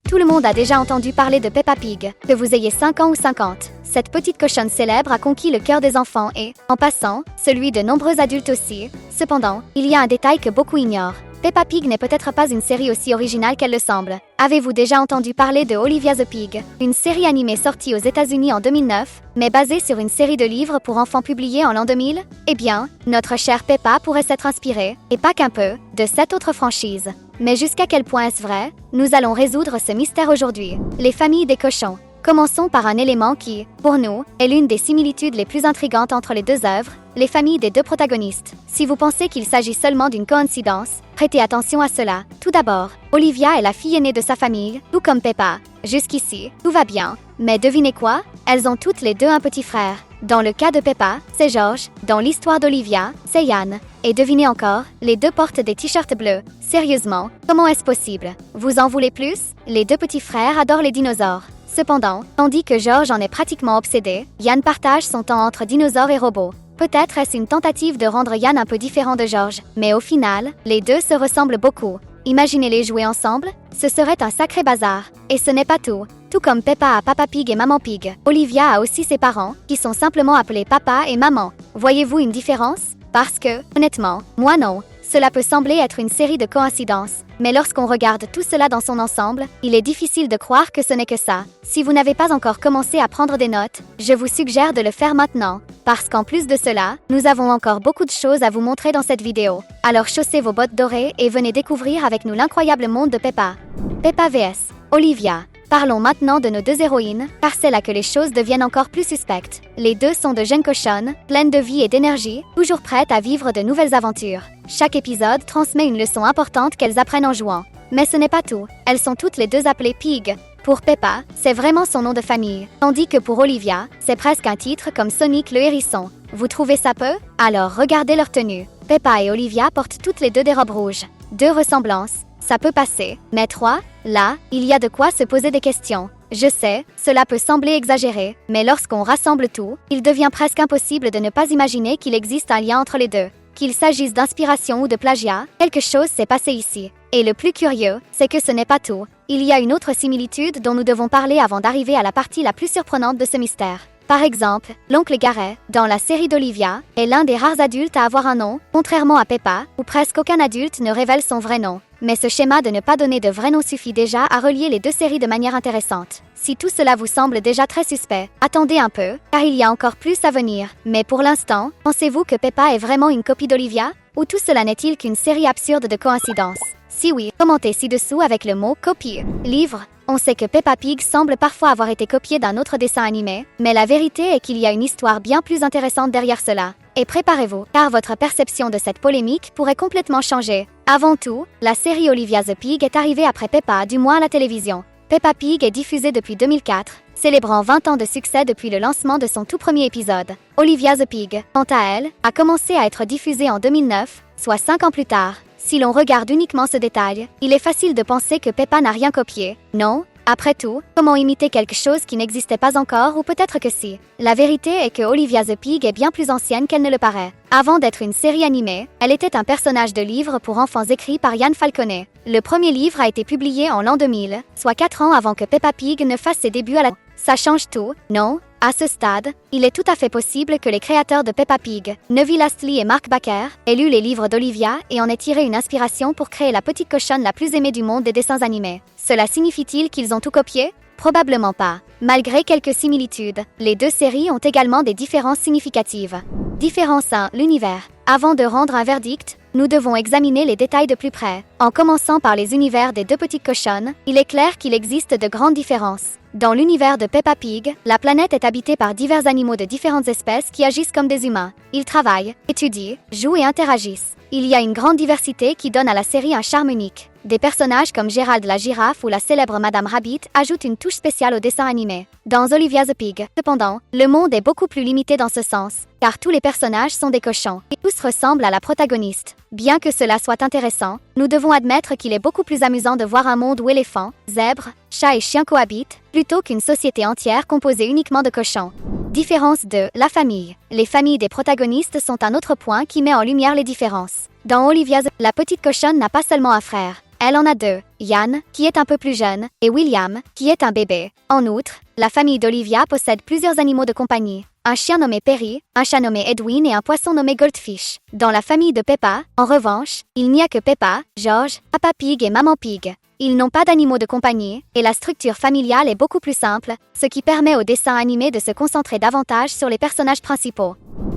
Tout le monde a déjà entendu parler de Peppa Pig, que vous ayez 5 ans ou 50. Cette petite cochonne célèbre a conquis le cœur des enfants et, en passant, celui de nombreux adultes aussi. Cependant, il y a un détail que beaucoup ignorent. Peppa Pig n'est peut-être pas une série aussi originale qu'elle le semble. Avez-vous déjà entendu parler de Olivia the Pig, une série animée sortie aux États-Unis en 2009, mais basée sur une série de livres pour enfants publiés en l'an 2000? Eh bien, notre chère Peppa pourrait s'être inspirée, et pas qu'un peu, de cette autre franchise. Mais jusqu'à quel point est-ce vrai? Nous allons résoudre ce mystère aujourd'hui. Les familles des cochons. Commençons par un élément qui, pour nous, est l'une des similitudes les plus intrigantes entre les deux œuvres, les familles des deux protagonistes. Si vous pensez qu'il s'agit seulement d'une coïncidence, prêtez attention à cela. Tout d'abord, Olivia est la fille aînée de sa famille, tout comme Peppa. Jusqu'ici, tout va bien. Mais devinez quoi? Elles ont toutes les deux un petit frère. Dans le cas de Peppa, c'est George. Dans l'histoire d'Olivia, c'est Yann. Et devinez encore, les deux portent des t-shirts bleus. Sérieusement, comment est-ce possible? Vous en voulez plus? Les deux petits frères adorent les dinosaures. Cependant, tandis que George en est pratiquement obsédé, Yann partage son temps entre dinosaures et robots. Peut-être est-ce une tentative de rendre Yann un peu différent de George, mais au final, les deux se ressemblent beaucoup. Imaginez-les jouer ensemble, ce serait un sacré bazar. Et ce n'est pas tout. Tout comme Peppa a Papa Pig et Maman Pig, Olivia a aussi ses parents, qui sont simplement appelés Papa et Maman. Voyez-vous une différence? Parce que, honnêtement, moi non. Cela peut sembler être une série de coïncidences, mais lorsqu'on regarde tout cela dans son ensemble, il est difficile de croire que ce n'est que ça. Si vous n'avez pas encore commencé à prendre des notes, je vous suggère de le faire maintenant, parce qu'en plus de cela, nous avons encore beaucoup de choses à vous montrer dans cette vidéo. Alors chaussez vos bottes dorées et venez découvrir avec nous l'incroyable monde de Peppa. Peppa vs Olivia. Parlons maintenant de nos deux héroïnes, car c'est là que les choses deviennent encore plus suspectes. Les deux sont de jeunes cochonnes, pleines de vie et d'énergie, toujours prêtes à vivre de nouvelles aventures. Chaque épisode transmet une leçon importante qu'elles apprennent en jouant. Mais ce n'est pas tout, elles sont toutes les deux appelées Pig. Pour Peppa, c'est vraiment son nom de famille, tandis que pour Olivia, c'est presque un titre comme Sonic le hérisson. Vous trouvez ça peu? Alors regardez leur tenue. Peppa et Olivia portent toutes les deux des robes rouges. Deux ressemblances. Ça peut passer, mais 3, là, il y a de quoi se poser des questions. Je sais, cela peut sembler exagéré, mais lorsqu'on rassemble tout, il devient presque impossible de ne pas imaginer qu'il existe un lien entre les deux. Qu'il s'agisse d'inspiration ou de plagiat, quelque chose s'est passé ici. Et le plus curieux, c'est que ce n'est pas tout. Il y a une autre similitude dont nous devons parler avant d'arriver à la partie la plus surprenante de ce mystère. Par exemple, l'oncle Garret, dans la série d'Olivia, est l'un des rares adultes à avoir un nom, contrairement à Peppa, où presque aucun adulte ne révèle son vrai nom. Mais ce schéma de ne pas donner de vrai nom suffit déjà à relier les deux séries de manière intéressante. Si tout cela vous semble déjà très suspect, attendez un peu, car il y a encore plus à venir. Mais pour l'instant, pensez-vous que Peppa est vraiment une copie d'Olivia? Ou tout cela n'est-il qu'une série absurde de coïncidences? Si oui, commentez ci-dessous avec le mot « copie ». Livre. On sait que Peppa Pig semble parfois avoir été copiée d'un autre dessin animé, mais la vérité est qu'il y a une histoire bien plus intéressante derrière cela. Et préparez-vous, car votre perception de cette polémique pourrait complètement changer. Avant tout, la série Olivia the Pig est arrivée après Peppa, du moins à la télévision. Peppa Pig est diffusée depuis 2004, célébrant 20 ans de succès depuis le lancement de son tout premier épisode. Olivia the Pig, quant à elle, a commencé à être diffusée en 2009, soit 5 ans plus tard. Si l'on regarde uniquement ce détail, il est facile de penser que Peppa n'a rien copié. Non? Après tout, comment imiter quelque chose qui n'existait pas encore ou peut-être que si? La vérité est que Olivia the Pig est bien plus ancienne qu'elle ne le paraît. Avant d'être une série animée, elle était un personnage de livre pour enfants écrit par Ian Falconet. Le premier livre a été publié en l'an 2000, soit 4 ans avant que Peppa Pig ne fasse ses débuts à la... Ça change tout, non? À ce stade, il est tout à fait possible que les créateurs de Peppa Pig, Neville Astley et Mark Baker, aient lu les livres d'Olivia et en aient tiré une inspiration pour créer la petite cochonne la plus aimée du monde des dessins animés. Cela signifie-t-il qu'ils ont tout copié? Probablement pas. Malgré quelques similitudes, les deux séries ont également des différences significatives. Différence 1. L'univers. Avant de rendre un verdict, nous devons examiner les détails de plus près. En commençant par les univers des deux petites cochonnes, il est clair qu'il existe de grandes différences. Dans l'univers de Peppa Pig, la planète est habitée par divers animaux de différentes espèces qui agissent comme des humains. Ils travaillent, étudient, jouent et interagissent. Il y a une grande diversité qui donne à la série un charme unique. Des personnages comme Gérald la girafe ou la célèbre Madame Rabbit ajoutent une touche spéciale au dessin animé. Dans Olivia the Pig, cependant, le monde est beaucoup plus limité dans ce sens, car tous les personnages sont des cochons, et tous ressemblent à la protagoniste. Bien que cela soit intéressant, nous devons admettre qu'il est beaucoup plus amusant de voir un monde où éléphants, zèbres, chats et chiens cohabitent, plutôt qu'une société entière composée uniquement de cochons. Différence 2. La famille. Les familles des protagonistes sont un autre point qui met en lumière les différences. Dans Olivia, la petite cochonne n'a pas seulement un frère. Elle en a deux, Yann, qui est un peu plus jeune, et William, qui est un bébé. En outre, la famille d'Olivia possède plusieurs animaux de compagnie. Un chien nommé Perry, un chat nommé Edwin et un poisson nommé Goldfish. Dans la famille de Peppa, en revanche, il n'y a que Peppa, George, Papa Pig et Maman Pig. Ils n'ont pas d'animaux de compagnie, et la structure familiale est beaucoup plus simple, ce qui permet au dessin animé de se concentrer davantage sur les personnages principaux.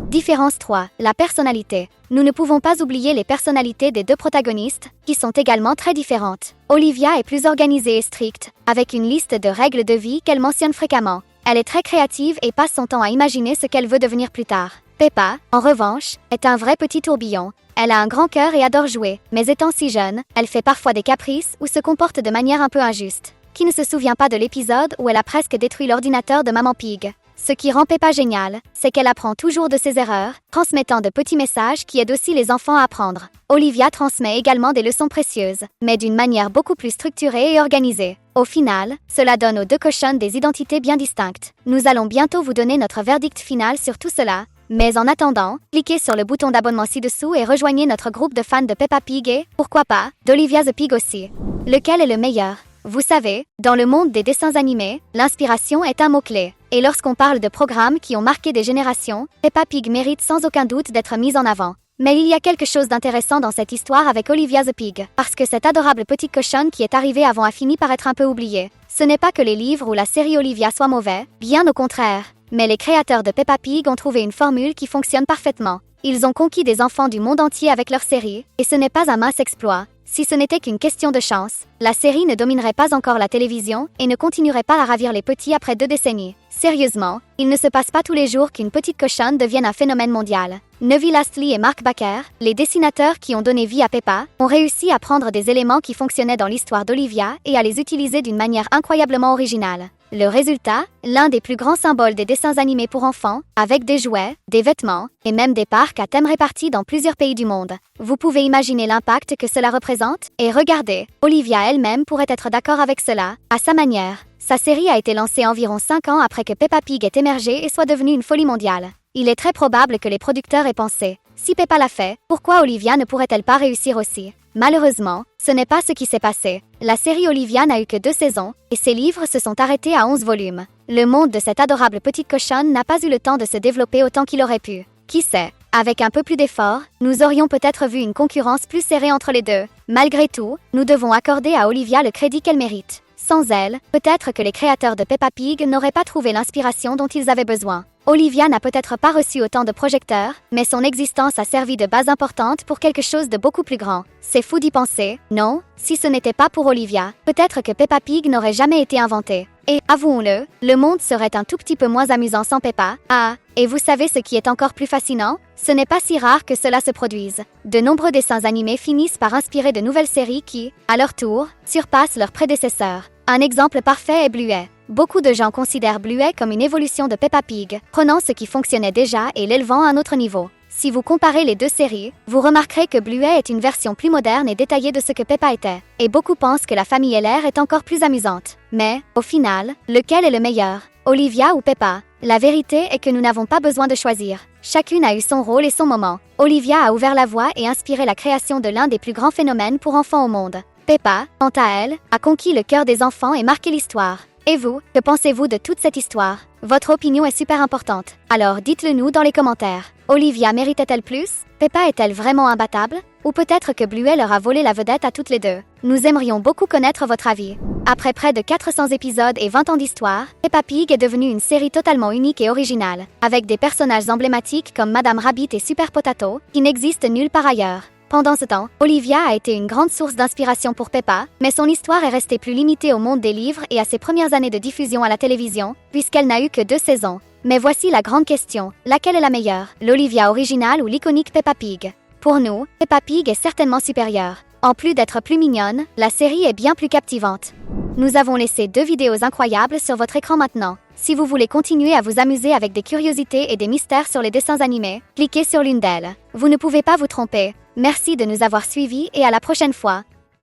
Différence 3. La personnalité. Nous ne pouvons pas oublier les personnalités des deux protagonistes, qui sont également très différentes. Olivia est plus organisée et stricte, avec une liste de règles de vie qu'elle mentionne fréquemment. Elle est très créative et passe son temps à imaginer ce qu'elle veut devenir plus tard. Peppa, en revanche, est un vrai petit tourbillon. Elle a un grand cœur et adore jouer, mais étant si jeune, elle fait parfois des caprices ou se comporte de manière un peu injuste. Qui ne se souvient pas de l'épisode où elle a presque détruit l'ordinateur de Maman Pig? Ce qui rend Peppa géniale, c'est qu'elle apprend toujours de ses erreurs, transmettant de petits messages qui aident aussi les enfants à apprendre. Olivia transmet également des leçons précieuses, mais d'une manière beaucoup plus structurée et organisée. Au final, cela donne aux deux cochonnes des identités bien distinctes. Nous allons bientôt vous donner notre verdict final sur tout cela, mais en attendant, cliquez sur le bouton d'abonnement ci-dessous et rejoignez notre groupe de fans de Peppa Pig et, pourquoi pas, d'Olivia the Pig aussi. Lequel est le meilleur? Vous savez, dans le monde des dessins animés, l'inspiration est un mot-clé. Et lorsqu'on parle de programmes qui ont marqué des générations, Peppa Pig mérite sans aucun doute d'être mise en avant. Mais il y a quelque chose d'intéressant dans cette histoire avec Olivia the Pig, parce que cette adorable petite cochonne qui est arrivée avant a fini par être un peu oubliée. Ce n'est pas que les livres ou la série Olivia soient mauvais, bien au contraire. Mais les créateurs de Peppa Pig ont trouvé une formule qui fonctionne parfaitement. Ils ont conquis des enfants du monde entier avec leur série, et ce n'est pas un mince exploit. Si ce n'était qu'une question de chance, la série ne dominerait pas encore la télévision et ne continuerait pas à ravir les petits après 2 décennies. Sérieusement, il ne se passe pas tous les jours qu'une petite cochonne devienne un phénomène mondial. Neville Astley et Mark Baker, les dessinateurs qui ont donné vie à Peppa, ont réussi à prendre des éléments qui fonctionnaient dans l'histoire d'Olivia et à les utiliser d'une manière incroyablement originale. Le résultat, l'un des plus grands symboles des dessins animés pour enfants, avec des jouets, des vêtements, et même des parcs à thème répartis dans plusieurs pays du monde. Vous pouvez imaginer l'impact que cela représente? Et regardez, Olivia elle-même pourrait être d'accord avec cela, à sa manière. Sa série a été lancée environ 5 ans après que Peppa Pig ait émergé et soit devenue une folie mondiale. Il est très probable que les producteurs aient pensé, si Peppa l'a fait, pourquoi Olivia ne pourrait-elle pas réussir aussi? Malheureusement, ce n'est pas ce qui s'est passé. La série Olivia n'a eu que 2 saisons, et ses livres se sont arrêtés à 11 volumes. Le monde de cette adorable petite cochonne n'a pas eu le temps de se développer autant qu'il aurait pu. Qui sait? Avec un peu plus d'effort, nous aurions peut-être vu une concurrence plus serrée entre les deux. Malgré tout, nous devons accorder à Olivia le crédit qu'elle mérite. Sans elle, peut-être que les créateurs de Peppa Pig n'auraient pas trouvé l'inspiration dont ils avaient besoin. Olivia n'a peut-être pas reçu autant de projecteurs, mais son existence a servi de base importante pour quelque chose de beaucoup plus grand. C'est fou d'y penser, non? Si ce n'était pas pour Olivia, peut-être que Peppa Pig n'aurait jamais été inventée. Et, avouons-le, le monde serait un tout petit peu moins amusant sans Peppa. Ah, et vous savez ce qui est encore plus fascinant? Ce n'est pas si rare que cela se produise. De nombreux dessins animés finissent par inspirer de nouvelles séries qui, à leur tour, surpassent leurs prédécesseurs. Un exemple parfait est Bluey. Beaucoup de gens considèrent Bluey comme une évolution de Peppa Pig, prenant ce qui fonctionnait déjà et l'élevant à un autre niveau. Si vous comparez les deux séries, vous remarquerez que Bluey est une version plus moderne et détaillée de ce que Peppa était. Et beaucoup pensent que la famille LR est encore plus amusante. Mais, au final, lequel est le meilleur? Olivia ou Peppa? La vérité est que nous n'avons pas besoin de choisir. Chacune a eu son rôle et son moment. Olivia a ouvert la voie et inspiré la création de l'un des plus grands phénomènes pour enfants au monde. Peppa, quant à elle, a conquis le cœur des enfants et marqué l'histoire. Et vous, que pensez-vous de toute cette histoire? Votre opinion est super importante. Alors dites-le nous dans les commentaires. Olivia méritait-elle plus? Peppa est-elle vraiment imbattable? Ou peut-être que Bluey leur a volé la vedette à toutes les deux? Nous aimerions beaucoup connaître votre avis. Après près de 400 épisodes et 20 ans d'histoire, Peppa Pig est devenue une série totalement unique et originale, avec des personnages emblématiques comme Madame Rabbit et Super Potato, qui n'existent nulle part ailleurs. Pendant ce temps, Olivia a été une grande source d'inspiration pour Peppa, mais son histoire est restée plus limitée au monde des livres et à ses premières années de diffusion à la télévision, puisqu'elle n'a eu que 2 saisons. Mais voici la grande question, laquelle est la meilleure, l'Olivia originale ou l'iconique Peppa Pig? Pour nous, Peppa Pig est certainement supérieure. En plus d'être plus mignonne, la série est bien plus captivante. Nous avons laissé 2 vidéos incroyables sur votre écran maintenant. Si vous voulez continuer à vous amuser avec des curiosités et des mystères sur les dessins animés, cliquez sur l'une d'elles. Vous ne pouvez pas vous tromper. Merci de nous avoir suivis et à la prochaine fois.